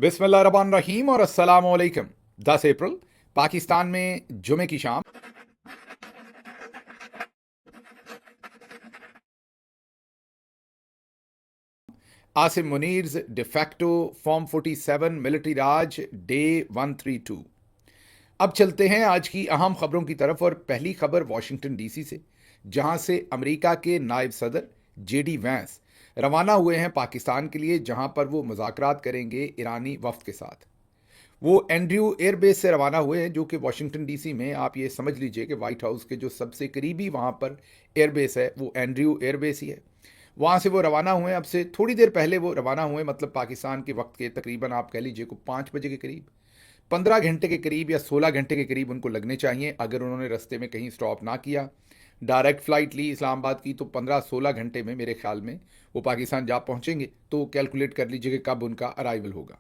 बिस्मिल्लाहिर्रहमानिर्रहीम और अस्सलाम वालेकुम। 10 अप्रैल पाकिस्तान में जुमे की शाम आसिम मुनीर्स डिफेक्टो फॉर्म 47 मिलिट्री राज डे 132। अब चलते हैं आज की अहम खबरों की तरफ और पहली खबर वाशिंगटन डीसी से, जहां से अमेरिका के नायब सदर जेडी वैंस रवाना हुए हैं पाकिस्तान के लिए, जहां पर वो मुज़ाकरात करेंगे ईरानी वफ्द के साथ। वो एंड्रयू एयरबेस से रवाना हुए हैं, जो कि वाशिंगटन डीसी में, आप ये समझ लीजिए कि व्हाइट हाउस के जो सबसे करीबी वहाँ पर एयरबेस है वो एंड्रयू एयरबेस ही है। वहाँ से वो रवाना हुए हैं, अब से थोड़ी देर पहले वो रवाना हुए, मतलब पाकिस्तान के वक्त के तकरीबन आप कह लीजिए को 5 बजे के करीब। 15 घंटे के करीब या 16 घंटे के करीब उनको लगने चाहिए अगर उन्होंने रास्ते में कहीं स्टॉप ना किया। डायरेक्ट फ़्लाइट ली इस्लामाबाद की तो 15-16 घंटे में मेरे ख्याल में वो पाकिस्तान जा पहुँचेंगे। तो कैलकुलेट कर लीजिए कि कब उनका अराइवल होगा।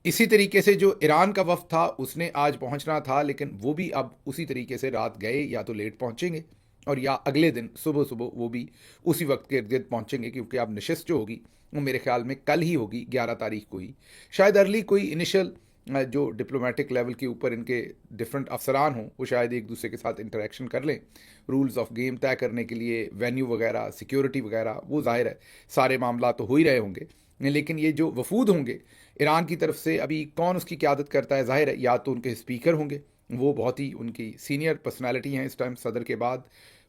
इसी तरीके से जो ईरान का वफ़द था उसने आज पहुंचना था, लेकिन वो भी अब उसी तरीके से रात गए, या तो लेट पहुंचेंगे और या अगले दिन सुबह सुबह वो भी उसी वक्त के इर्द गिर्द पहुंचेंगे, क्योंकि अब नशिस्त जो होगी वो मेरे ख्याल में कल ही होगी, 11 तारीख को ही। शायद अर्ली कोई इनिशियल जो डिप्लोमेटिक लेवल के ऊपर इनके डिफरेंट अफसरान हों, वो शायद एक दूसरे के साथ इंटरेक्शन कर लें, रूल्स ऑफ गेम तय करने के लिए, वेन्यू वगैरह, सिक्योरिटी वगैरह। वो जाहिर है सारे मामला तो हो ही रहे होंगे, लेकिन ये जो वफूद होंगे ईरान की तरफ से, अभी कौन उसकी क़यादत करता है, ज़ाहिर है या तो उनके स्पीकर होंगे, वो बहुत ही उनकी सीनियर पर्सनालिटी हैं इस टाइम सदर के बाद,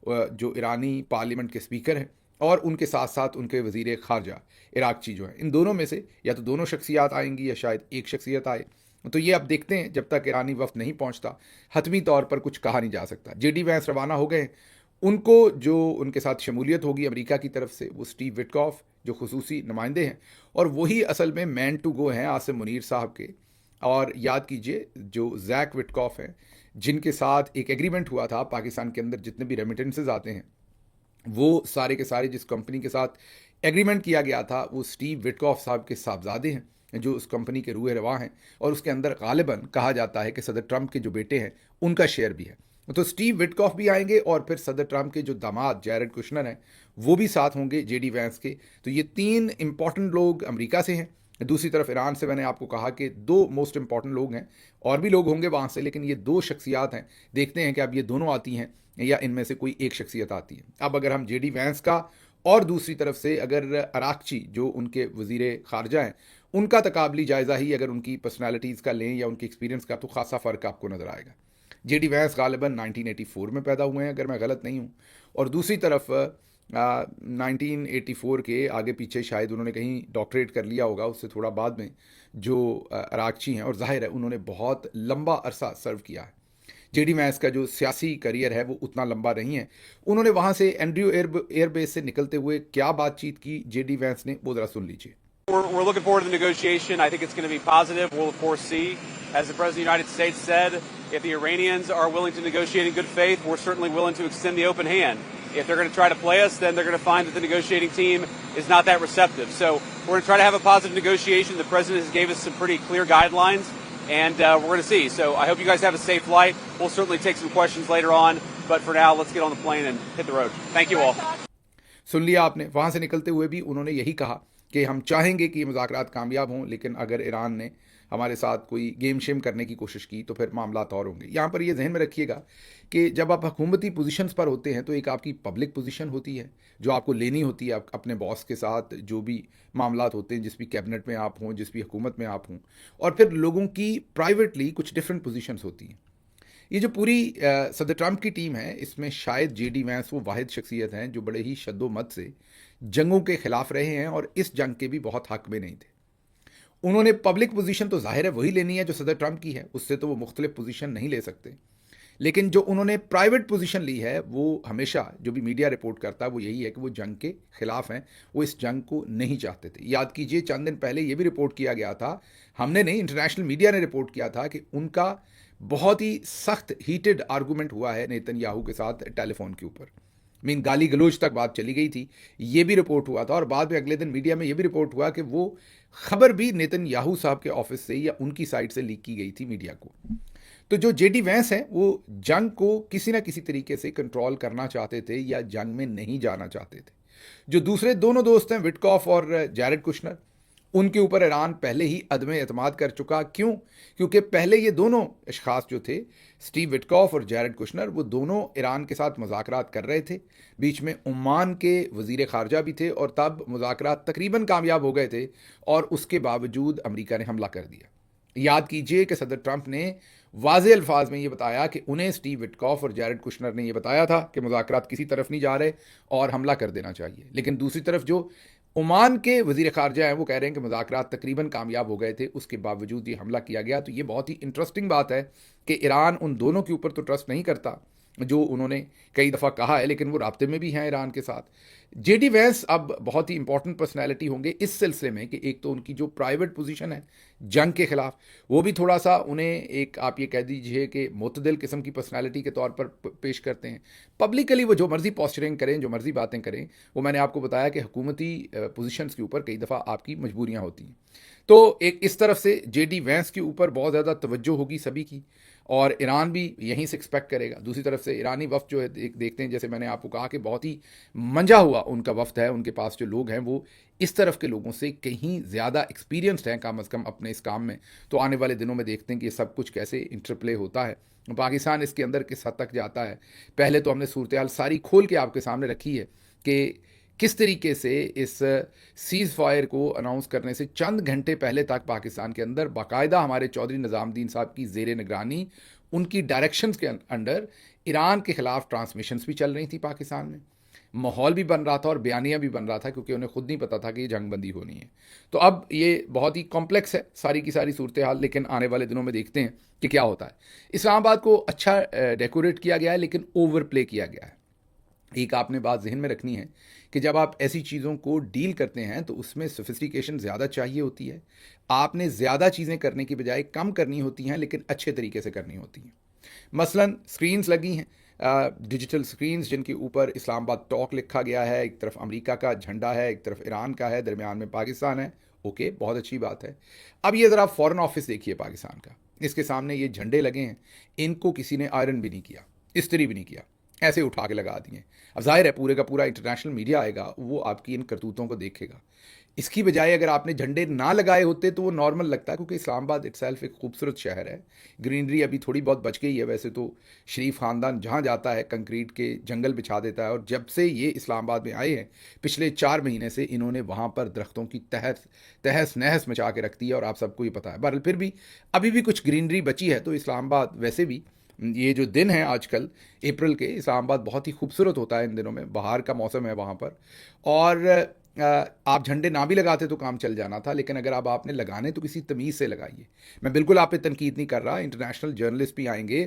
जो ईरानी पार्लियामेंट के स्पीकर हैं, और उनके साथ साथ उनके वज़ीर ख़ारजा इराक़ची जो हैं। इन दोनों में से या तो दोनों शख्सियात आएंगी या शायद एक शख्सियत आए। तो ये अब देखते हैं, जब तक ईरानी वफ़द नहीं पहुंचता हतमी तौर पर कुछ कहा नहीं जा सकता। जेडी वैंस रवाना हो गए। उनको जो उनके साथ शमूलियत होगी अमेरिका की तरफ से, वो स्टीव विटकॉफ जो खुसूसी नुमाइंदे हैं, और वही असल में मैन टू गो हैं आसिम मुनीर साहब के। और याद कीजिए जो जैक विटकॉफ हैं, जिनके साथ एक एग्रीमेंट हुआ था पाकिस्तान के अंदर, जितने भी रेमिटेंसेज आते हैं वो सारे के सारे जिस कंपनी के साथ एग्रीमेंट किया गया था, वो स्टीव विटकॉफ साहब के साहबजादे हैं जो उस कंपनी के रूह रवा हैं, और उसके अंदर गालिबन कहा जाता है कि सदर ट्रंप के जो बेटे हैं उनका शेयर भी है। तो स्टीव विटकॉफ भी आएंगे, और फिर सदर ट्रंप के जो दामाद जैरेड कुशनर हैं वो भी साथ होंगे जेडी वैंस के। तो ये 3 इंपॉर्टेंट लोग अमेरिका से हैं। दूसरी तरफ ईरान से मैंने आपको कहा कि 2 मोस्ट इंपॉर्टेंट लोग हैं, और भी लोग होंगे वहाँ से, लेकिन ये 2 शख्सियात हैं। देखते हैं कि अब ये दोनों आती हैं या इनमें से कोई एक शख्सियत आती है। अब अगर हम जेडी वैंस का और दूसरी तरफ से अगर अराकची जो उनके वज़ीर ख़ारजा हैं उनका तकाबली जायज़ा ही अगर उनकी पर्सनालिटीज़ का लें या उनकी एक्सपीरियंस का, तो खासा फ़र्क आपको नज़र आएगा। जेडी वैंस गालिबन 1984 में पैदा हुए हैं अगर मैं गलत नहीं हूँ, और दूसरी तरफ 1984 के आगे पीछे शायद उन्होंने कहीं डॉक्टरेट कर लिया होगा उससे थोड़ा बाद में, जो अराकची हैं, और जाहिर है उन्होंने बहुत लंबा अरसा सर्व किया है। जेडी वैंस का जो सियासी करियर है वो उतना लंबा नहीं है। उन्होंने वहाँ से एंड्रयू एयरबेस से निकलते हुए क्या बातचीत की जेडी वैंस ने, वो ज़रा सुन लीजिए। We're looking forward to the negotiation. I think it's going to be positive. We'll of course see. As the President of the United States said, if the Iranians are willing to negotiate in good faith, we're certainly willing to extend the open hand. If they're going to try to play us, then they're going to find that the negotiating team is not that receptive. So we're going to try to have a positive negotiation. The President has gave us some pretty clear guidelines, and we're going to see. So I hope you guys have a safe flight. We'll certainly take some questions later on, but for now, let's get on the plane and hit the road. Thank you all. सुन लिया आपने। वहाँ से निकलते हुए भी उन्होंने यही कहा कि हम चाहेंगे कि ये मुज़ाकरात कामयाब हों, लेकिन अगर ईरान ने हमारे साथ कोई गेम शेम करने की कोशिश की तो फिर मामलात और होंगे। यहाँ पर ये जहन में रखिएगा कि जब आप हुकूमती पोजीशंस पर होते हैं तो एक आपकी पब्लिक पोजीशन होती है जो आपको लेनी होती है अपने बॉस के साथ, जो भी मामलात होते हैं, जिस भी कैबिनेट में आप हों, जिस भी हुकूमत में आप हों, और फिर लोगों की प्राइवेटली कुछ डिफरेंट पोजीशंस होती हैं। ये जो पूरी सदर ट्रंप की टीम है, इसमें शायद जेडी वैंस वो वाहिद शख्सियत हैं जो बड़े ही शद्दोमत से जंगों के खिलाफ रहे हैं, और इस जंग के भी बहुत हक में नहीं थे। उन्होंने पब्लिक पोजीशन तो जाहिर है वही लेनी है जो सदर ट्रंप की है, उससे तो वो मुख्तलिफ पोजीशन नहीं ले सकते, लेकिन जो उन्होंने प्राइवेट पोजीशन ली है वो हमेशा जो भी मीडिया रिपोर्ट करता है वो यही है कि वो जंग के खिलाफ हैं, वो इस जंग को नहीं चाहते थे। याद कीजिए चंद दिन पहले ये भी रिपोर्ट किया गया था, हमने नहीं, इंटरनेशनल मीडिया ने रिपोर्ट किया था कि उनका बहुत ही सख्त हीटेड आर्गूमेंट हुआ है नेतन्याहू के साथ टेलीफोन के ऊपर। मीन गाली गलोच तक बात चली गई थी, ये भी रिपोर्ट हुआ था, और बाद में अगले दिन मीडिया में ये भी रिपोर्ट हुआ कि वो खबर भी नेतन्याहू साहब के ऑफिस से या उनकी साइड से लीक की गई थी मीडिया को। तो जो जेडी वैंस हैं वो जंग को किसी ना किसी तरीके से कंट्रोल करना चाहते थे या जंग में नहीं जाना चाहते थे। जो दूसरे दोनों दोस्त हैं विटकॉफ और जैरेड कुशनर, उनके ऊपर ईरान पहले ही अदम एतमाद कर चुका। क्यों? क्योंकि पहले ये दोनों अशखास जो थे, स्टीव विटकॉफ और जैरेड कुशनर, वो दोनों ईरान के साथ मुज़ाकरात कर रहे थे। बीच में ओमान के वज़ीर ख़ारजा भी थे और तब मुज़ाकरात तकरीबन कामयाब हो गए थे और उसके बावजूद अमेरिका ने हमला कर दिया। याद कीजिए कि सदर ट्रंप ने वाज़े अल्फाज में ये बताया कि उन्हें स्टीव विटकॉफ और जैरेड कुशनर ने ये बताया था कि मुज़ाकरात किसी तरफ नहीं जा रहे और हमला कर देना चाहिए। लेकिन दूसरी तरफ जो ओमान के वज़ीर ख़ारजा हैं वो कह रहे हैं कि मुज़ाकरात तकरीबन कामयाब हो गए थे, उसके बावजूद ये हमला किया गया। तो ये बहुत ही इंटरेस्टिंग बात है कि ईरान उन दोनों के ऊपर तो ट्रस्ट नहीं करता जो उन्होंने कई दफ़ा कहा है, लेकिन वो राब्ते में भी हैं ईरान के साथ। जेडी वैंस अब बहुत ही इंपॉर्टेंट पर्सनैलिटी होंगे इस सिलसिले में कि एक तो उनकी जो प्राइवेट पोजीशन है जंग के ख़िलाफ़, वो भी थोड़ा सा उन्हें एक, आप ये कह दीजिए कि मुतदिल किस्म की पर्सनैलिटी के तौर पर पेश करते हैं। पब्लिकली वो जो मर्ज़ी पोस्चरिंग करें, जो मर्ज़ी बातें करें, वो मैंने आपको बताया कि हुकूमती पोजीशंस के ऊपर कई दफ़ा आपकी मजबूरियाँ होती हैं। तो एक इस तरफ से जेडी वैंस के ऊपर बहुत ज़्यादा तवज्जो होगी सभी की और ईरान भी यहीं से एक्सपेक्ट करेगा। दूसरी तरफ से ईरानी वफ़द जो है देखते हैं, जैसे मैंने आपको कहा कि बहुत ही मंजा हुआ उनका वफ़द है, उनके पास जो लोग हैं वो इस तरफ के लोगों से कहीं ज़्यादा एक्सपीरियंसड हैं कम अज़ कम अपने इस काम में। तो आने वाले दिनों में देखते हैं कि ये सब कुछ कैसे इंटरप्ले होता है, पाकिस्तान इसके अंदर किस हद तक जाता है। पहले तो हमने सूरत हाल सारी खोल के आपके सामने रखी है कि किस तरीके से इस सीज़ फायर को अनाउंस करने से चंद घंटे पहले तक पाकिस्तान के अंदर बाकायदा हमारे चौधरी निज़ामुद्दीन साहब की ज़ेर निगरानी, उनकी डायरेक्शंस के अंडर ईरान के ख़िलाफ़ ट्रांसमिशंस भी चल रही थी पाकिस्तान में। माहौल भी बन रहा था और बयानिया भी बन रहा था, क्योंकि उन्हें खुद नहीं पता था कि ये जंगबंदी होनी है। तो अब ये बहुत ही कॉम्प्लेक्स है सारी की सारी सूरत हाल, लेकिन आने वाले दिनों में देखते हैं कि क्या होता है। इस्लामाबाद को अच्छा डेकोरेट किया गया है, लेकिन ओवर प्ले किया गया है। एक आपने बात जहन में रखनी है कि जब आप ऐसी चीज़ों को डील करते हैं तो उसमें सोफिस्टिकेशन ज़्यादा चाहिए होती है। आपने ज़्यादा चीज़ें करने की बजाय कम करनी होती हैं, लेकिन अच्छे तरीके से करनी होती हैं। मसलन स्क्रीन्स लगी हैं, डिजिटल स्क्रीन्स जिनके ऊपर इस्लामाबाद टॉक लिखा गया है। एक तरफ अमेरिका का झंडा है, एक तरफ ईरान का है, दरमियान में पाकिस्तान है। ओके, बहुत अच्छी बात है। अब ये ज़रा फ़ॉरेन ऑफिस देखिए पाकिस्तान का, इसके सामने ये झंडे लगे हैं, इनको किसी ने आयरन भी नहीं किया, इस्त्री भी नहीं किया, ऐसे उठा के लगा दिए। अब जाहिर है पूरे का पूरा इंटरनेशनल मीडिया आएगा, वो आपकी इन करतूतों को देखेगा। इसकी बजाय अगर आपने झंडे ना लगाए होते तो वो नॉर्मल लगता है, क्योंकि इस्लामाबाद इटसेल्फ एक खूबसूरत शहर है। ग्रीनरी अभी थोड़ी बहुत बच गई है, वैसे तो शरीफ ख़ानदान जहाँ जाता है कंक्रीट के जंगल बिछा देता है, और जब से ये इस्लामाबाद में आए हैं पिछले 4 महीने से इन्होंने वहाँ पर दरख्तों की तहस नहस मचा के रख दी है, और आप सबको ये पता है। बहरहाल फिर भी अभी भी कुछ ग्रीनरी बची है। तो इस्लामाबाद वैसे भी ये जो दिन है आजकल अप्रैल के, इस्लामाबाद बहुत ही खूबसूरत होता है इन दिनों में, बाहर का मौसम है वहाँ पर। और आप झंडे ना भी लगाते तो काम चल जाना था, लेकिन अगर अब आपने लगाने तो किसी तमीज़ से लगाइए। मैं बिल्कुल आप पे तनकीद नहीं कर रहा, इंटरनेशनल जर्नलिस्ट भी आएंगे,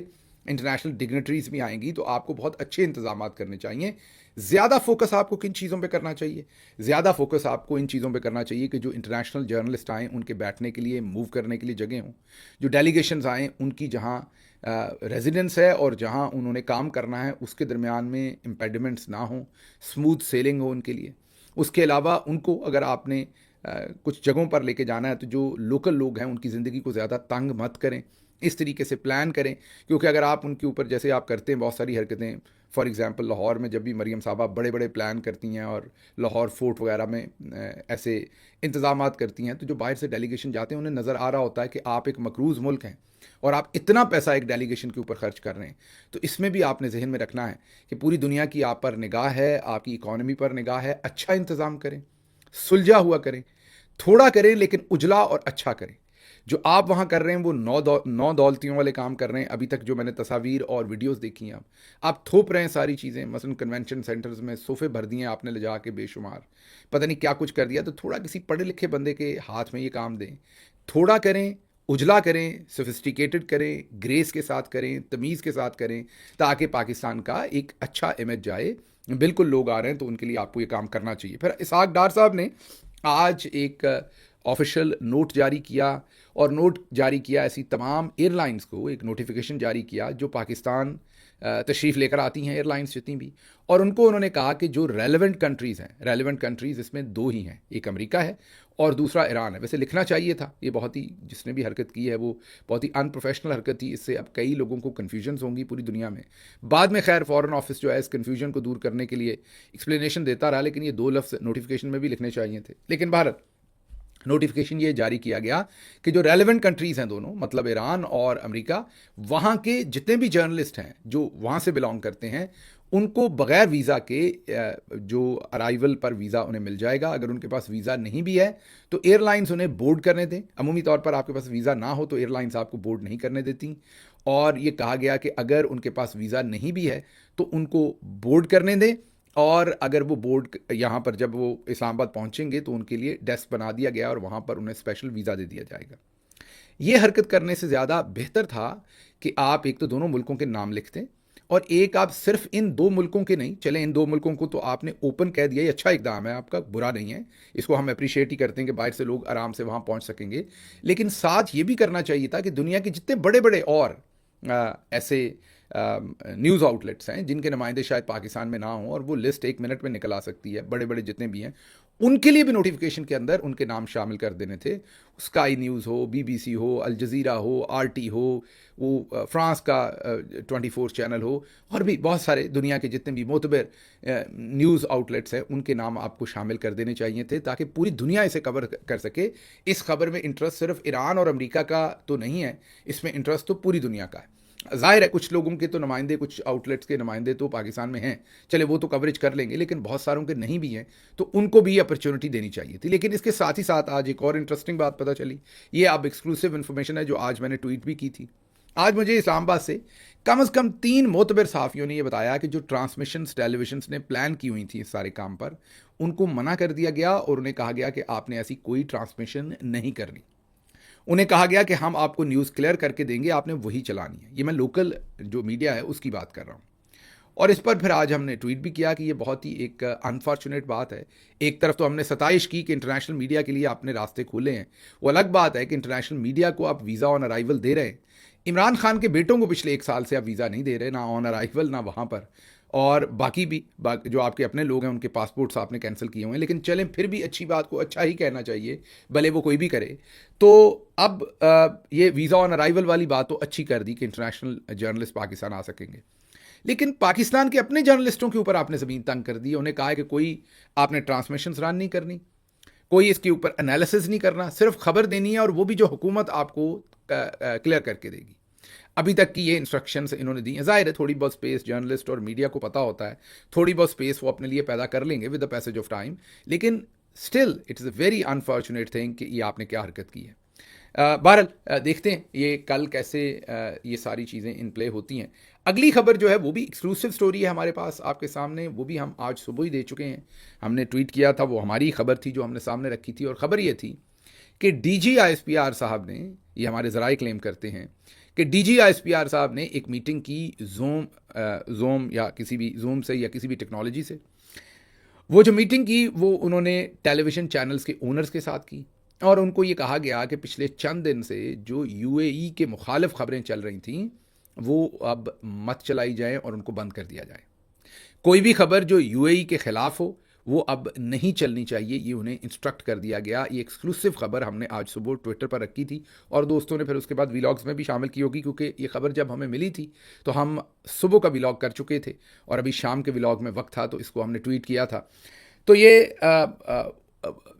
इंटरनेशनल डिग्नेटरीज भी आएंगी, तो आपको बहुत अच्छे इंतजाम करने चाहिए। ज़्यादा फोकस आपको किन चीज़ों पे करना चाहिए? ज़्यादा फोकस आपको इन चीज़ों पे करना चाहिए कि जो इंटरनेशनल जर्नलिस्ट आएँ उनके बैठने के लिए, मूव करने के लिए जगह हों। जो डेलीगेशंस आएँ उनकी जहाँ रेजिडेंस है और जहाँ उन्होंने काम करना है उसके दरमियान में इम्पेडिमेंट्स ना हों, स्मूथ सेलिंग हो उनके लिए। उसके अलावा उनको अगर आपने कुछ जगहों पर लेके जाना है तो जो लोकल लोग हैं उनकी ज़िंदगी को ज़्यादा तंग मत करें, इस तरीके से प्लान करें। क्योंकि अगर आप उनके ऊपर, जैसे आप करते हैं बहुत सारी हरकतें, फॉर एग्ज़ाम्पल लाहौर में जब भी मरीम साहबा बड़े बड़े प्लान करती हैं और लाहौर फोर्ट वगैरह में ऐसे इंतज़ामात करती हैं, तो जो बाहर से डेलीगेशन जाते हैं उन्हें नज़र आ रहा होता है कि आप एक मकरूज़ मुल्क हैं और आप इतना पैसा एक डेलीगेशन के ऊपर खर्च कर रहे हैं। तो इसमें भी आपने जहन में रखना है कि पूरी दुनिया की आप पर निगाह है, आपकी इकॉनमी पर निगाह है। अच्छा इंतज़ाम करें, सुलझा हुआ करें, थोड़ा करें लेकिन उजला और अच्छा करें। जो आप वहाँ कर रहे हैं वो नौ दौलतियों वाले काम कर रहे हैं। अभी तक जो मैंने तस्वीर और वीडियोस देखी हैं, आप थोप रहे हैं सारी चीज़ें। मसलन कन्वेंशन सेंटर्स में सोफ़े भर दिए आपने ले जा के बेशुमार, पता नहीं क्या कुछ कर दिया। तो थोड़ा किसी पढ़े लिखे बंदे के हाथ में ये काम दें, थोड़ा करें, उजला करें, सोफिस्टिकेटेड करें, ग्रेस के साथ करें, तमीज़ के साथ करें, ताकि पाकिस्तान का एक अच्छा इमेज जाए। बिल्कुल लोग आ रहे हैं तो उनके लिए आपको ये काम करना चाहिए। फिर इसहाक डार साहब ने आज एक ऑफिशियल नोट जारी किया, और नोट जारी किया ऐसी तमाम एयरलाइंस को एक नोटिफिकेशन जारी किया जो पाकिस्तान तशरीफ़ लेकर आती हैं, एयरलाइंस जितनी भी। और उनको उन्होंने कहा कि जो रेलेवेंट कंट्रीज़ हैं, रेलेवेंट कंट्रीज़ इसमें 2 ही हैं, एक अमेरिका है और दूसरा ईरान है। वैसे लिखना चाहिए था, ये बहुत ही, जिसने भी हरकत की है वो बहुत ही अनप्रोफेशनल हरकत थी। इससे अब कई लोगों को कन्फ्यूजन्स होंगी पूरी दुनिया में। बाद में खैर फॉरेन ऑफिस जो है इस कन्फ्यूजन को दूर करने के लिए एक्सप्लेनेशन देता रहा, लेकिन ये 2 लफ्ज़ नोटिफिकेशन में भी लिखने चाहिए थे। लेकिन भारत नोटिफिकेशन ये जारी किया गया कि जो रेलेवेंट कंट्रीज़ हैं दोनों, मतलब ईरान और अमेरिका, वहाँ के जितने भी जर्नलिस्ट हैं जो वहाँ से बिलोंग करते हैं, उनको बग़ैर वीज़ा के जो अराइवल पर वीज़ा उन्हें मिल जाएगा। अगर उनके पास वीज़ा नहीं भी है तो एयरलाइंस उन्हें बोर्ड करने दें। अमूमी तौर पर आपके पास वीज़ा ना हो तो एयरलाइंस आपको बोर्ड नहीं करने देती। और ये कहा गया कि अगर उनके पास वीज़ा नहीं भी है तो उनको बोर्ड करने दें, और अगर वो बोर्ड यहाँ पर जब वो इस्लामाबाद पहुँचेंगे तो उनके लिए डेस्क बना दिया गया और वहाँ पर उन्हें स्पेशल वीज़ा दे दिया जाएगा। ये हरकत करने से ज़्यादा बेहतर था कि आप एक तो दोनों मुल्कों के नाम लिख दें, और एक आप सिर्फ इन दो मुल्कों के नहीं, चले इन दो मुल्कों को तो आपने ओपन कह दिया, ये अच्छा इकदाम है आपका, बुरा नहीं है, इसको हम अप्रिशिएट ही करते हैं कि बाहर से लोग आराम से वहाँ पहुँच सकेंगे। लेकिन साथ ये भी करना चाहिए था कि दुनिया के जितने बड़े बड़े और ऐसे न्यूज़ आउटलेट्स हैं जिनके नुमाइंदे शायद पाकिस्तान में ना हों, और वो लिस्ट 1 मिनट में निकल आ सकती है, बड़े बड़े जितने भी हैं, उनके लिए भी नोटिफिकेशन के अंदर उनके नाम शामिल कर देने थे। स्काई न्यूज़ हो, BBC हो, अल जज़ीरा हो, RT हो, वो फ्रांस का 24 चैनल हो, और भी बहुत सारे दुनिया के जितने भी मोतबर न्यूज़ आउटलेट्स हैं उनके नाम आपको शामिल कर देने चाहिए थे, ताकि पूरी दुनिया इसे कवर कर सके। इस खबर में इंटरेस्ट सिर्फ ईरान और अमेरिका का तो नहीं है, इसमें इंटरेस्ट तो पूरी दुनिया का है। ज़ाहिर है कुछ लोगों के तो नुमाइंदे, कुछ आउटलेट्स के नुमाइंदे तो पाकिस्तान में हैं, चले वो तो कवरेज कर लेंगे, लेकिन बहुत सारों के नहीं भी हैं, तो उनको भी अपॉर्चुनिटी देनी चाहिए थी। लेकिन इसके साथ ही साथ आज एक और इंटरेस्टिंग बात पता चली। ये अब एक्सक्लूसिव इन्फॉर्मेशन है जो आज मैंने ट्वीट भी की थी। आज मुझे इस्लामाबाद से कम 3 मोतबर सहाफ़ियों ने यह बताया कि जो ट्रांसमिशंस टेलीविजन ने प्लान की हुई थी इस सारे काम पर, उनको मना कर दिया गया और उन्हें कहा गया कि आपने ऐसी कोई ट्रांसमिशन नहीं करनी। उन्हें कहा गया कि हम आपको न्यूज़ क्लियर करके देंगे, आपने वही चलानी है। ये मैं लोकल जो मीडिया है उसकी बात कर रहा हूँ। और इस पर फिर आज हमने ट्वीट भी किया कि ये बहुत ही एक अनफॉर्चुनेट बात है। एक तरफ तो हमने सताइश की कि इंटरनेशनल मीडिया के लिए आपने रास्ते खोले हैं, वो अलग बात है कि इंटरनेशनल मीडिया को आप वीज़ा ऑन अराइवल दे रहे हैं। इमरान खान के बेटों को पिछले 1 साल से आप वीज़ा नहीं दे रहे, ना ऑन अराइवल ना वहाँ पर, और बाकी भी जो आपके अपने लोग हैं उनके पासपोर्ट्स आपने कैंसिल किए हुए हैं। लेकिन चलें, फिर भी अच्छी बात को अच्छा ही कहना चाहिए, भले वो कोई भी करे। तो अब ये वीज़ा ऑन अराइवल वाली बात तो अच्छी कर दी कि इंटरनेशनल जर्नलिस्ट पाकिस्तान आ सकेंगे, लेकिन पाकिस्तान के अपने जर्नलिस्टों के ऊपर आपने ज़मीन तंग कर दी। उन्हें कहा है कि कोई आपने ट्रांसमिशंस रन नहीं करनी, कोई इसके ऊपर एनालिसिस नहीं करना, सिर्फ खबर देनी है, और वो भी जो हुकूमत आपको क्लियर करके देगी। अभी तक की ये इंस्ट्रक्शंस इन्होंने दी हैं। ज़ाहिर है थोड़ी बहुत स्पेस जर्नलिस्ट और मीडिया को पता होता है, थोड़ी बहुत स्पेस वो अपने लिए पैदा कर लेंगे with the passage of time, लेकिन still it is a very unfortunate thing कि ये आपने क्या हरकत की है। बहरहाल देखते हैं ये कल कैसे ये सारी चीज़ें इन प्ले होती हैं। अगली खबर जो है वो भी एक्सक्लूसिव स्टोरी है हमारे पास आपके सामने, वो भी हम आज सुबह ही दे चुके हैं। हमने ट्वीट किया था, वो हमारी खबर थी जो हमने सामने रखी थी, और ख़बर ये थी कि DG ISPR साहब ने, ये हमारे ज़राए क्लेम करते हैं कि DG ISPR साहब ने एक मीटिंग की जूम या किसी भी जूम से या किसी भी टेक्नोलॉजी से। वो जो मीटिंग की वो उन्होंने टेलीविज़न चैनल्स के ओनर्स के साथ की, और उनको ये कहा गया कि पिछले चंद दिन से जो UAE के मुखालिफ खबरें चल रही थीं वो अब मत चलाई जाएं और उनको बंद कर दिया जाए। कोई भी खबर जो UAE के ख़िलाफ़ हो वो अब नहीं चलनी चाहिए, ये उन्हें इंस्ट्रक्ट कर दिया गया। ये एक्सक्लूसिव खबर हमने आज सुबह ट्विटर पर रखी थी, और दोस्तों ने फिर उसके बाद व्लॉग्स में भी शामिल की होगी, क्योंकि ये खबर जब हमें मिली थी तो हम सुबह का व्लॉग कर चुके थे और अभी शाम के व्लॉग में वक्त था तो इसको हमने ट्वीट किया था। तो ये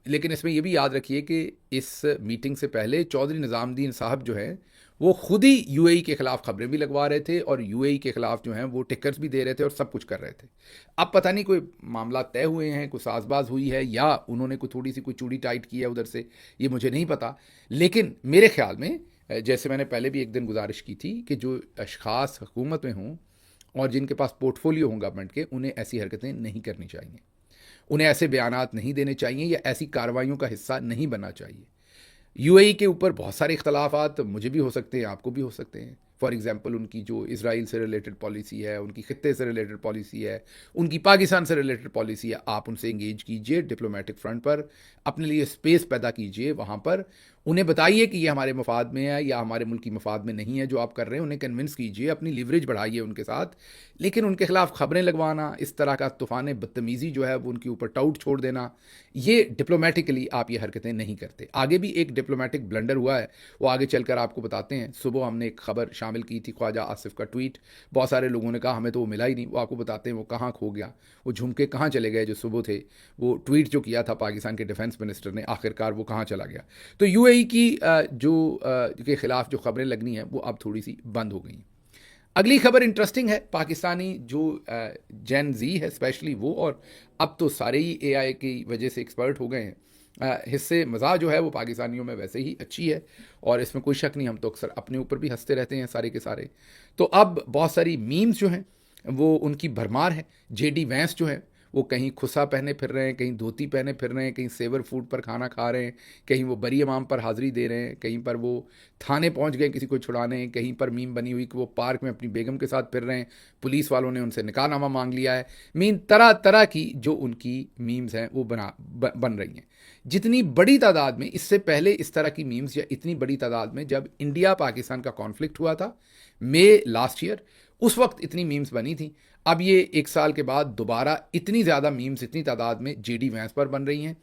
लेकिन इसमें यह भी याद रखिए कि इस मीटिंग से पहले चौधरी निज़ामुद्दीन साहब जो हैं वो खुद ही UAE के ख़िलाफ़ खबरें भी लगवा रहे थे, और UAE के ख़िलाफ़ जो हैं वो टिकट्स भी दे रहे थे और सब कुछ कर रहे थे। अब पता नहीं कोई मामला तय हुए हैं, कोई साज़बाज़ हुई है, या उन्होंने थोड़ी सी कोई चूड़ी टाइट की है उधर से, ये मुझे नहीं पता। लेकिन मेरे ख़्याल में, जैसे मैंने पहले भी एक दिन गुजारिश की थी, कि जो अशख़ास हुकूमत में हों और जिनके पास पोर्टफोलियो हों गवर्नमेंट के, उन्हें ऐसी हरकतें नहीं करनी चाहिए, उन्हें ऐसे बयानात नहीं देने चाहिए या ऐसी कार्रवाइयों का हिस्सा नहीं बनना चाहिए। UAE के ऊपर बहुत सारे इख्तलाफात मुझे भी हो सकते हैं, आपको भी हो सकते हैं। फॉर एग्ज़ाम्पल उनकी जो इसराइल से रिलेटेड पॉलिसी है, उनकी खित्ते से रिलेटेड पॉलिसी है, उनकी पाकिस्तान से रिलेटेड पॉलिसी है, आप उनसे इंगेज कीजिए डिप्लोमेटिक फ्रंट पर, अपने लिए स्पेस पैदा कीजिए वहाँ पर, उन्हें बताइए कि ये हमारे मफाद में है या हमारे मुल्क की मफाद में नहीं है जो आप कर रहे हैं, उन्हें कन्विंस कीजिए, अपनी लीवरेज बढ़ाइए उनके साथ। लेकिन उनके खिलाफ खबरें लगवाना, इस तरह का तूफ़ान बदतमीज़ी जो है वो उनके ऊपर टाउट छोड़ देना, ये डिप्लोमेटिकली आप ये हरकतें नहीं करते। आगे भी एक डिप्लोमेटिक ब्लंडर हुआ है, वो आगे चलकर आपको बताते हैं। सुबह हमने एक खबर शाम शामिल की थी ख्वाजा आसिफ का ट्वीट। बहुत सारे लोगों ने कहा हमें तो वो मिला ही नहीं, वो आपको बताते हैं वो कहाँ खो गया, वो झुमके कहाँ चले गए जो सुबह थे, वो ट्वीट जो किया था पाकिस्तान के डिफेंस मिनिस्टर ने, आखिरकार वो कहाँ चला गया। तो यूएई की के ख़िलाफ़ जो खबरें लगनी हैं वो अब थोड़ी सी बंद हो गई। अगली खबर इंटरेस्टिंग है। पाकिस्तानी जो जेन जी है स्पेशली वो, और अब तो सारे ही एआई की वजह से एक्सपर्ट हो गए हैं, हिस्से मज़ाक जो है वो पाकिस्तानियों में वैसे ही अच्छी है और इसमें कोई शक नहीं, हम तो अक्सर अपने ऊपर भी हंसते रहते हैं सारे के सारे। तो अब बहुत सारी मीम्स जो हैं वो उनकी भरमार है। जेडी वैंस जो है वो कहीं खुसा पहने फिर रहे हैं, कहीं धोती पहने फिर रहे हैं, कहीं सेवर फूड पर खाना खा रहे हैं, कहीं वो बरी इमाम पर हाज़िरी दे रहे हैं, कहीं पर वो थाने पहुंच गए किसी को छुड़ाने, कहीं पर मीम बनी हुई कि वो पार्क में अपनी बेगम के साथ फिर रहे हैं, पुलिस वालों ने उनसे निकाहनामा मांग लिया है। मीन तरह तरह की जो उनकी मीम्स हैं वो बन रही हैं। जितनी बड़ी तादाद में, इससे पहले इस तरह की मीम्स या इतनी बड़ी तादाद में जब इंडिया पाकिस्तान का कॉन्फ्लिक्ट हुआ था मई लास्ट ईयर, उस वक्त इतनी मीम्स बनी थी। अब ये 1 साल के बाद दोबारा इतनी ज़्यादा मीम्स इतनी तादाद में जेडी वैंस पर बन रही हैं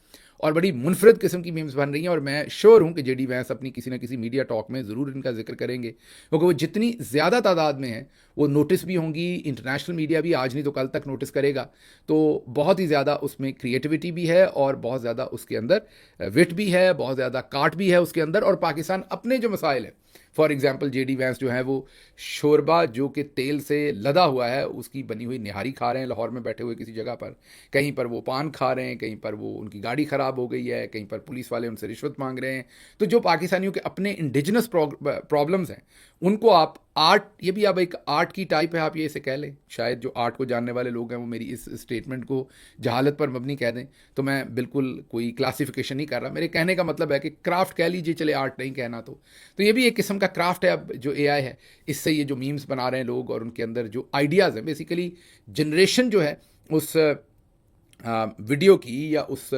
और बड़ी मुनफरद किस्म की मीम्स बन रही हैं। और मैं श्योर हूँ कि जेडी वैंस अपनी किसी न किसी मीडिया टॉक में ज़रूर इनका जिक्र करेंगे, क्योंकि वो जितनी ज़्यादा तादाद में है वो नोटिस भी होंगी, इंटरनेशनल मीडिया भी आज नहीं तो कल तक नोटिस करेगा। तो बहुत ही ज़्यादा उसमें क्रिएटिविटी भी है और बहुत ज़्यादा उसके अंदर विट भी है, बहुत ज़्यादा काट भी है उसके अंदर। और पाकिस्तान अपने जो मसाइल है, फॉर एग्जाम्पल जेडी वैंस जो है वो शोरबा जो कि तेल से लदा हुआ है उसकी बनी हुई निहारी खा रहे हैं लाहौर में बैठे हुए किसी जगह पर, कहीं पर वो पान खा रहे हैं, कहीं पर वो उनकी गाड़ी ख़राब हो गई है, कहीं पर पुलिस वाले उनसे रिश्वत मांग रहे हैं। तो जो पाकिस्तानियों के अपने इंडिजिनस प्रॉब्लम्स हैं उनको आप आर्ट, ये भी अब एक आर्ट की टाइप है, आप ये इसे कह लें। शायद जो आर्ट को जानने वाले लोग हैं वो मेरी इस स्टेटमेंट को जहालत पर मबनी कह दें, तो मैं बिल्कुल कोई क्लासिफिकेशन नहीं कर रहा। मेरे कहने का मतलब है कि क्राफ्ट कह लीजिए, चले आर्ट नहीं कहना तो ये भी एक किस्म का क्राफ्ट है। अब जो एआई है इससे ये जो मीम्स बना रहे हैं लोग और उनके अंदर जो आइडियाज़ हैं, बेसिकली जनरेशन जो है उस वीडियो की या उस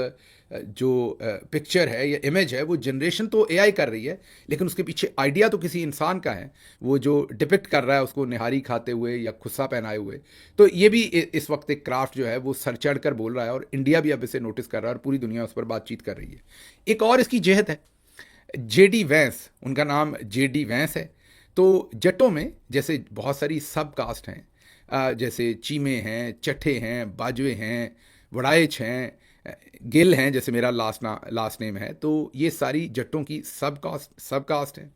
जो पिक्चर है या इमेज है वो जनरेशन तो एआई कर रही है, लेकिन उसके पीछे आइडिया तो किसी इंसान का है, वो जो डिपिक्ट कर रहा है उसको निहारी खाते हुए या खुस्सा पहनाए हुए। तो ये भी इस वक्त एक क्राफ्ट जो है वो सर चढ़ कर बोल रहा है और इंडिया भी अब इसे नोटिस कर रहा है और पूरी दुनिया उस पर बातचीत कर रही है। एक और इसकी जहत है, जेडी वैंस, उनका नाम जेडी वैंस है। तो जट्टों में जैसे बहुत सारी सब कास्ट हैं, जैसे चीमे हैं, चट्ठे हैं, बाजवे हैं, वड़ाइच हैं, गिल हैं, जैसे मेरा लास्ट नेम है। तो ये सारी जट्टों की सब कास्ट है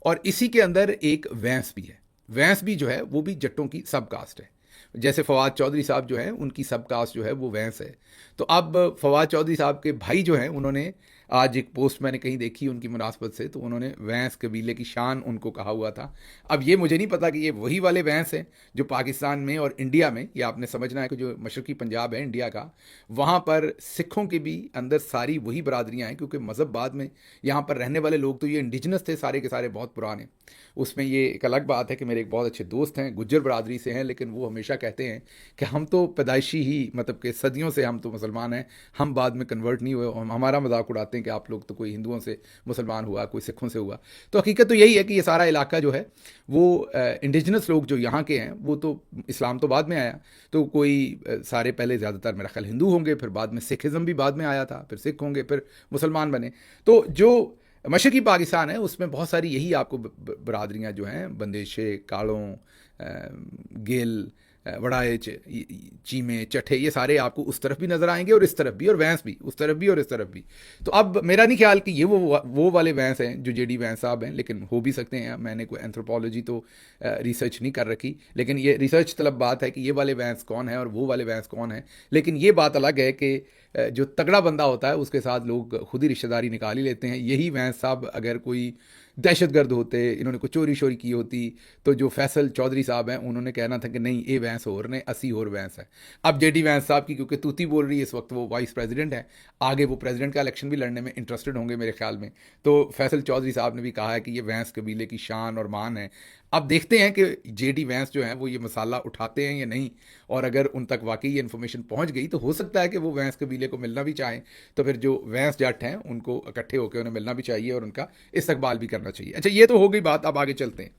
और इसी के अंदर एक वैंस भी है। वैंस भी जो है वो भी जट्टों की सब कास्ट है। जैसे फवाद चौधरी साहब जो हैं उनकी सब कास्ट जो है वो वैंस है। तो अब फवाद चौधरी साहब के भाई जो हैं उन्होंने आज एक पोस्ट मैंने कहीं देखी उनकी मुनासबत से, तो उन्होंने वैंस कबीले की शान उनको कहा हुआ था। अब ये मुझे नहीं पता कि ये वही वाले वैंस हैं जो पाकिस्तान में और इंडिया में, या आपने समझना है कि जो मशरकी पंजाब है इंडिया का, वहाँ पर सिखों के भी अंदर सारी वही बरादरियाँ हैं, क्योंकि मज़हब बाद में यहाँ पर रहने वाले लोग तो ये इंडिजिनस थे सारे के सारे, बहुत पुराने। उसमें ये एक अलग बात है कि मेरे एक बहुत अच्छे दोस्त हैं गुज्जर बरादरी से हैं, लेकिन वो हमेशा कहते हैं कि हम तो पैदाइशी ही, मतलब कि सदियों से हम तो मुसलमान हैं, हम बाद में कन्वर्ट नहीं हुए। हम हमारा मजाक उड़ाते हैं कि आप लोग तो कोई हिंदुओं से मुसलमान हुआ, कोई सिखों से हुआ। तो हकीकत तो यही है कि ये सारा इलाका जो है वो इंडिजिनस लोग जो यहाँ के हैं, वो तो इस्लाम तो बाद में आया, तो कोई सारे पहले ज़्यादातर मेरा ख्याल हिंदू होंगे, फिर बाद में सिखिज़म भी बाद में आया था, फिर सिख होंगे, फिर मुसलमान बने। तो जो मशरकी पाकिस्तान है उसमें बहुत सारी यही आपको बरादरियाँ जो हैं, बंदेशे, कालों, गिल, वड़ाइच, चीमे, चट्ठे, ये सारे आपको उस तरफ भी नज़र आएंगे और इस तरफ भी, और वैंस भी उस तरफ भी और इस तरफ भी। तो अब मेरा नहीं ख्याल कि ये वो वाले वैंस हैं जो जेडी वैंस साहब हैं, लेकिन हो भी सकते हैं। मैंने कोई एंथ्रोपोलॉजी तो रिसर्च नहीं कर रखी, लेकिन ये रिसर्च तलब बात है कि ये वाले वैंस कौन है और वो वाले वैंस कौन है। लेकिन ये बात अलग है कि जो तगड़ा बंदा होता है उसके साथ लोग खुद ही रिश्तेदारी निकाल ही लेते हैं। यही वैंस साहब अगर कोई दहशतगर्द होते, इन्होंने कोई चोरी शोरी की होती, तो जो फैसल चौधरी साहब हैं उन्होंने कहना था कि नहीं ये वैंस और ने, असी और वैंस है। अब जेडी वैंस साहब की क्योंकि तूती बोल रही है इस वक्त, वो वाइस प्रेसिडेंट हैं, आगे वो प्रेसिडेंट का इलेक्शन भी लड़ने में इंटरेस्टेड होंगे मेरे ख्याल में। तो फैसल चौधरी साहब ने भी कहा है कि ये वैंस कबीले की शान और मान है। अब देखते हैं कि जेडी वैंस जो हैं वो ये मसाला उठाते हैं या नहीं, और अगर उन तक वाकई ये इन्फॉर्मेशन पहुंच गई तो हो सकता है कि वो वैंस कबीले को मिलना भी चाहें, तो फिर जो वैंस जट हैं उनको इकट्ठे होकर उन्हें मिलना भी चाहिए और उनका इस्तकबाल भी करना चाहिए। अच्छा, ये तो हो गई बात। अब आगे चलते हैं।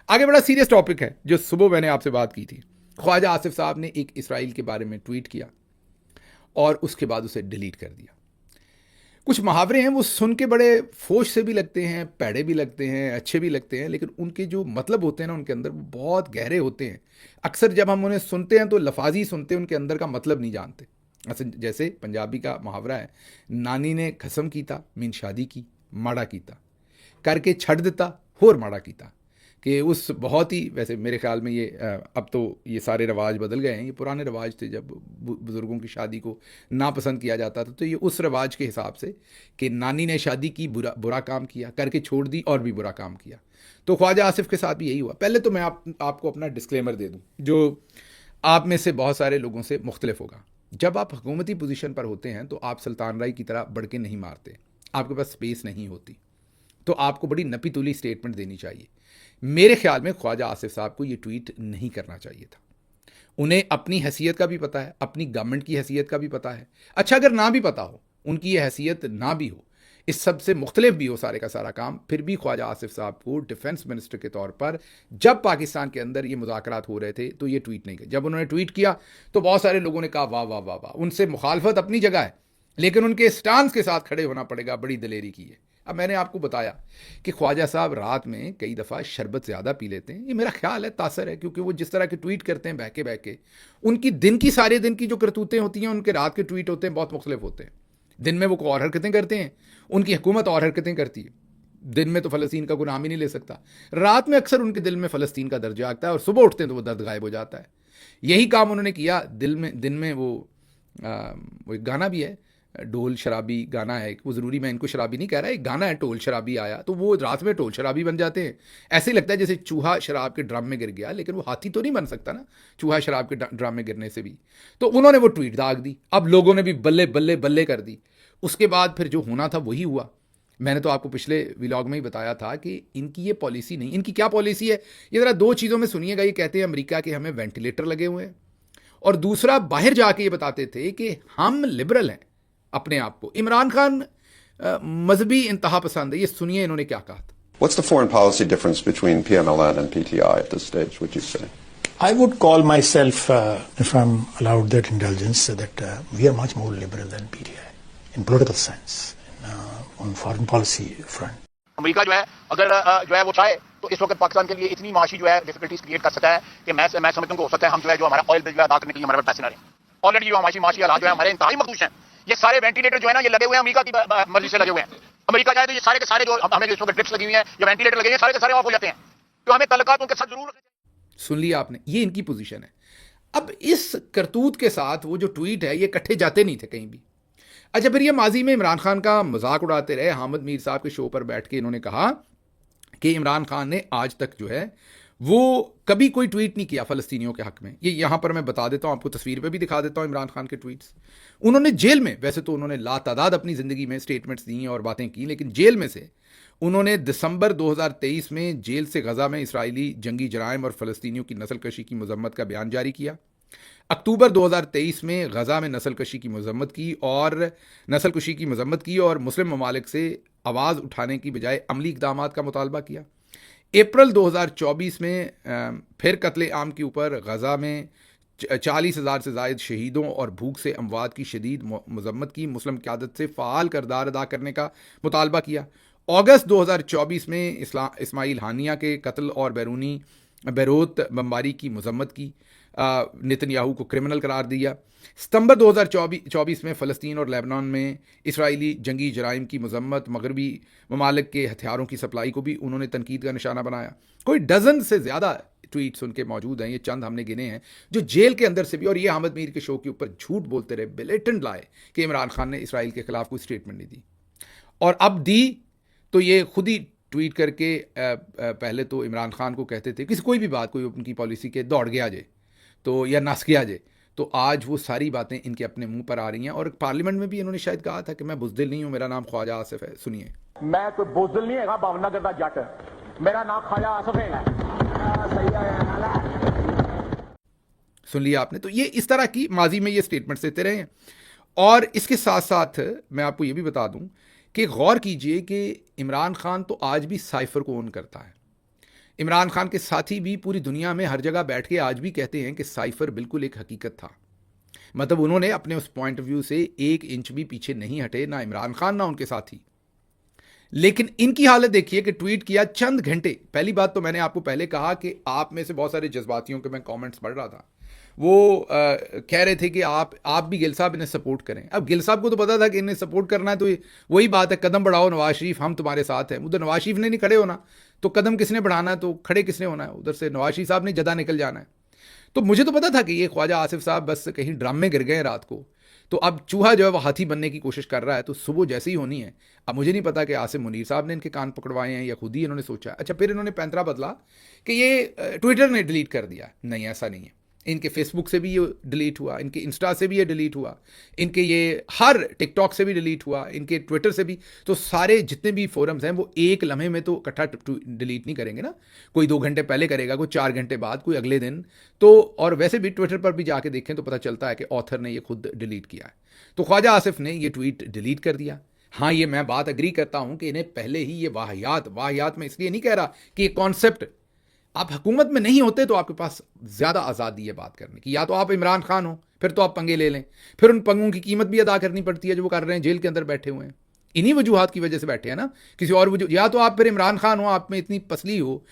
आगे बड़ा सीरियस टॉपिक है जो सुबह मैंने आपसे बात की थी। ख्वाजा आसिफ साहब ने एक इसराइल के बारे में ट्वीट किया और उसके बाद उसे डिलीट कर दिया। कुछ मुहावरे हैं वो सुन के बड़े फोश से भी लगते हैं, पैड़े भी लगते हैं, अच्छे भी लगते हैं, लेकिन उनके जो मतलब होते हैं ना उनके अंदर वो बहुत गहरे होते हैं। अक्सर जब हम उन्हें सुनते हैं तो लफाजी सुनते हैं, उनके अंदर का मतलब नहीं जानते। जैसे पंजाबी का मुहावरा है, नानी ने कसम कीता मीन शादी की माड़ा कीता, करके छड़ देता होर माड़ा कीता। कि उस बहुत ही, वैसे मेरे ख्याल में ये अब तो ये सारे रिवाज बदल गए हैं, ये पुराने रिवाज थे जब बुज़ुर्गों की शादी को नापसंद किया जाता था, तो ये उस रिवाज के हिसाब से कि नानी ने शादी की, बुरा काम किया, करके छोड़ दी और भी बुरा काम किया। तो ख्वाजा आसिफ के साथ भी यही हुआ। पहले तो मैं आपको अपना डिस्क्लेमर दे दूँ, जो आप में से बहुत सारे लोगों से मुख्तलिफ होगा। जब आप हुकूमती पोजीशन पर होते हैं तो आप सुल्तान राय की तरह बढ़ के नहीं मारते, आपके पास स्पेस नहीं होती, तो आपको बड़ी नपी तुली स्टेटमेंट देनी चाहिए। मेरे ख्याल में ख्वाजा आसिफ साहब को ये ट्वीट नहीं करना चाहिए था। उन्हें अपनी हैसियत का भी पता है, अपनी गवर्नमेंट की हैसियत का भी पता है। अच्छा, अगर ना भी पता हो, उनकी ये हैसियत ना भी हो, इस सब से मुख्तलिफ भी हो सारे का सारा काम, फिर भी ख्वाजा आसिफ साहब को डिफेंस मिनिस्टर के तौर पर जब पाकिस्तान के अंदर ये मुज़ाकरात हो रहे थे तो ये ट्वीट नहीं किया। जब उन्होंने ट्वीट किया तो बहुत सारे लोगों ने कहा वाह वाह वाह वाह, उनसे मुखालफत अपनी जगह है, लेकिन उनके स्टांस के साथ खड़े होना पड़ेगा, बड़ी दलेरी की है। अब मैंने आपको बताया कि ख्वाजा साहब रात में कई दफ़ा शरबत ज़्यादा पी लेते हैं, ये मेरा ख्याल है तासर है, क्योंकि वो जिस तरह के ट्वीट करते हैं बहके बहके, उनकी दिन की सारे दिन की जो करतूतें होती हैं, उनके रात के ट्वीट होते हैं बहुत मुख्तलिफ होते हैं। दिन में वो और हरकतें करते हैं, उनकी हुकूमत और हरकतें करती है। दिन में तो फ़लस्तीन का कोई नाम ही नहीं ले सकता, रात में अक्सर उनके दिल में फ़लस्तीन का दर्द जागता है और सुबह उठते हैं तो वो दर्द गायब हो जाता है। यही काम उन्होंने किया दिन में वो एक गाना भी है, ढोल शराबी गाना है, वो ज़रूरी मैं इनको शराबी नहीं कह रहा, एक गाना है ढोल शराबी आया, तो वो रात में ढोल शराबी बन जाते हैं। ऐसे ही लगता है जैसे चूहा शराब के ड्रम में गिर गया, लेकिन वो हाथी तो नहीं बन सकता ना चूहा शराब के ड्रम में गिरने से भी। तो उन्होंने वो ट्वीट दाग दी, अब लोगों ने भी बल्ले बल्ले बल्ले कर दी। उसके बाद फिर जो होना था वही हुआ। मैंने तो आपको पिछले व्लॉग में ही बताया था कि इनकी ये पॉलिसी नहीं, इनकी क्या पॉलिसी है ये ज़रा दो चीज़ों में सुनिएगा। ये कहते हैं अमेरिका के हमें वेंटिलेटर लगे हुए हैं, और दूसरा बाहर जाके ये बताते थे कि हम लिबरल हैं अपने आप को। इमरान खान मजहबी इंतहा पसंद है। ये सुनिए इन्होंने क्या कहा था। What's the foreign policy difference between PMLN and PTI at this stage, would you say? I would call myself, if I'm allowed that indulgence, that we are much more liberal than PTI in political sense, on foreign policy front. America जो है अगर जो है वो चाहे तो इस वक्त पाकिस्तान के लिए इतनी माशी जो है डिफिकल्टीज क्रिएट कर सकता है कि मैं समझता हूँ कि हो सकता है हम जो है जो हमारा ऑयल बिल जो है अदा करने के लिए हमारे पास पैसे ना रहें। ऑलरेडी जो माशी हालात जो है हमारे इंतहाई मखदूश हैं। ये सारे वेंटिलेटर जो है ना ये लगे हुए हैं अमेरिका की मर्जी से लगे हुए हैं। अमेरिका जाए तो ये सारे के सारे जो हमें इस वक्त ड्रिप्स लगी हुई हैं, जो वेंटिलेटर लगे हैं, सारे के सारे ऑफ हो जाते हैं। तो हमें तल्लुकात उनके साथ जरूर। सुन लिया आपने, ये इनकी पोजीशन है। अब इस करतूत के साथ वो जो ट्वीट है ये इकट्ठे जाते नहीं थे कहीं भी। अच्छा, फिर ये माजी में इमरान खान का मजाक उड़ाते रहे। हामिद मीर साहब के शो पर बैठ के इन्होंने कहा कि इमरान खान ने आज तक जो है वो कभी कोई ट्वीट नहीं किया फ़लस्तीनियों के हक़ में। ये यहाँ पर मैं बता देता हूँ, आपको तस्वीर पे भी दिखा देता हूँ इमरान खान के ट्वीट्स। उन्होंने जेल में, वैसे तो उन्होंने लातादाद अपनी ज़िंदगी में स्टेटमेंट्स दी और बातें की, लेकिन जेल में से उन्होंने दिसंबर 2023 में जेल से गज़ा में इसराइली जंगी जराइम और फ़लस्तीनियों की नस्लकशी की मज़म्मत का बयान जारी किया। अक्टूबर 2023 में गज़ा में नस्लकशी की मज़म्मत की और मुस्लिम ममालिक से आवाज़ उठाने की बजाय अमली इक़दामात का मुतालबा किया। अप्रैल 2024 में फिर कत्ले आम के ऊपर गज़ा में 40,000 से ज़ायद शहीदों और भूख से अमवात की शदीद मज़म्मत की, मुस्लिम क़यादत से फ़ाल किरदार अदा करने का मुतालबा किया। अगस्त 2024 में इस्माइल हानिया के कत्ल और बैरूत बमबारी की मज़म्मत की, नेतन्याहू को क्रिमिनल करार दिया। सितंबर 2024 में फ़लस्तीन और लेबनान में इसराइली जंगी जराइम की मज़म्मत, मगरबी ममालिक के हथियारों की सप्लाई को भी उन्होंने तनकीद का निशाना बनाया। कोई डज़न से ज़्यादा ट्वीट्स उनके मौजूद हैं, ये चंद हमने गिने हैं, जो जेल के अंदर से भी, और ये हामिद मीर के शो के ऊपर झूठ बोलते रहे, ब्लेटेंट लाए कि इमरान खान ने इसराइल के ख़िलाफ़ कोई स्टेटमेंट नहीं दी, और अब दी तो ये खुद ही ट्वीट करके पहले तो इमरान खान को कहते थे किसी कोई भी बात, कोई उनकी पॉलिसी के दौड़ गया जे तो या नस गया जे, तो आज वो सारी बातें इनके अपने मुंह पर आ रही हैं। और पार्लियामेंट में भी इन्होंने शायद कहा था कि मैं बुज़दिल नहीं हूं, मेरा नाम ख्वाजा आसिफ है। सुनिए, मैं कोई बुज़दिल नहीं है, भावनगर दा जट, मेरा नाम ख्वाजा आसिफ है। सुन लिया आपने। तो ये इस तरह की माजी में ये स्टेटमेंट्स देते रहे हैं। और इसके साथ साथ मैं आपको ये भी बता दूं कि गौर कीजिए कि इमरान खान तो आज भी साइफर को ओन करता है। इमरान खान के साथी भी पूरी दुनिया में हर जगह बैठ के आज भी कहते हैं कि साइफर बिल्कुल एक हकीकत था। मतलब उन्होंने अपने उस पॉइंट ऑफ व्यू से 1 इंच भी पीछे नहीं हटे, ना इमरान खान ना उनके साथी। लेकिन इनकी हालत देखिए कि ट्वीट किया चंद घंटे। पहली बात तो मैंने आपको पहले कहा कि आप में से बहुत सारे जज्बातियों के मैं कमेंट्स पढ़ रहा था, वो कह रहे थे कि आप भी गिल साहब इन्हें सपोर्ट करें। अब गिल साहब को तो पता था कि इन्हें सपोर्ट करना है, तो वही बात है, कदम बढ़ाओ नवाज शरीफ, हम तुम्हारे साथ हैं। उधर नवाज शरीफ ने नहीं खड़े होना तो कदम किसने बढ़ाना है, तो खड़े किसने होना है? उधर से नवाज शरीफ साहब ने जदा निकल जाना है। तो मुझे तो पता था कि ये ख्वाजा आसिफ साहब बस कहीं ड्राम में गिर गए रात को, तो अब चूहा जो है वो हाथी बनने की कोशिश कर रहा है, तो सुबह जैसे ही होनी है। अब मुझे नहीं पता कि आसिम मुनीर साहब ने इनके कान पकड़वाए हैं या खुद ही इन्होंने सोचा है। अच्छा, फिर इन्होंने पैंतरा बदला कि ये ट्विटर ने डिलीट कर दिया। नहीं, ऐसा नहीं है। इनके फेसबुक से भी ये डिलीट हुआ, इनके इंस्टा से भी ये डिलीट हुआ, इनके ये हर टिकटॉक से भी डिलीट हुआ, इनके ट्विटर से भी। तो सारे जितने भी फोरम्स हैं वो एक लम्हे में तो इकट्ठा डिलीट नहीं करेंगे ना। कोई 2 घंटे पहले करेगा, कोई 4 घंटे बाद, कोई अगले दिन। तो और वैसे भी ट्विटर पर भी जाके देखें तो पता चलता है कि ऑथर ने ये खुद डिलीट किया है। तो ख्वाजा आसिफ ने ये ट्वीट डिलीट कर दिया। हाँ, ये मैं बात अग्री करता हूं कि इन्हें पहले ही ये वाहियात में इसलिए नहीं कह रहा कि ये कॉन्सेप्ट, आप हुकूमत में नहीं होते तो आपके पास ज़्यादा आज़ादी है बात करने की। या तो आप इमरान खान हो, फिर तो आप पंगे ले लें, फिर उन पंगों की कीमत भी अदा करनी पड़ती है जो वो कर रहे हैं, जेल के अंदर बैठे हुए हैं। इन्हीं वजूहात की वजह से बैठे हैं ना, किसी और वजह। या तो आप फिर इमरान खान हो, आप में इतनी पसली हो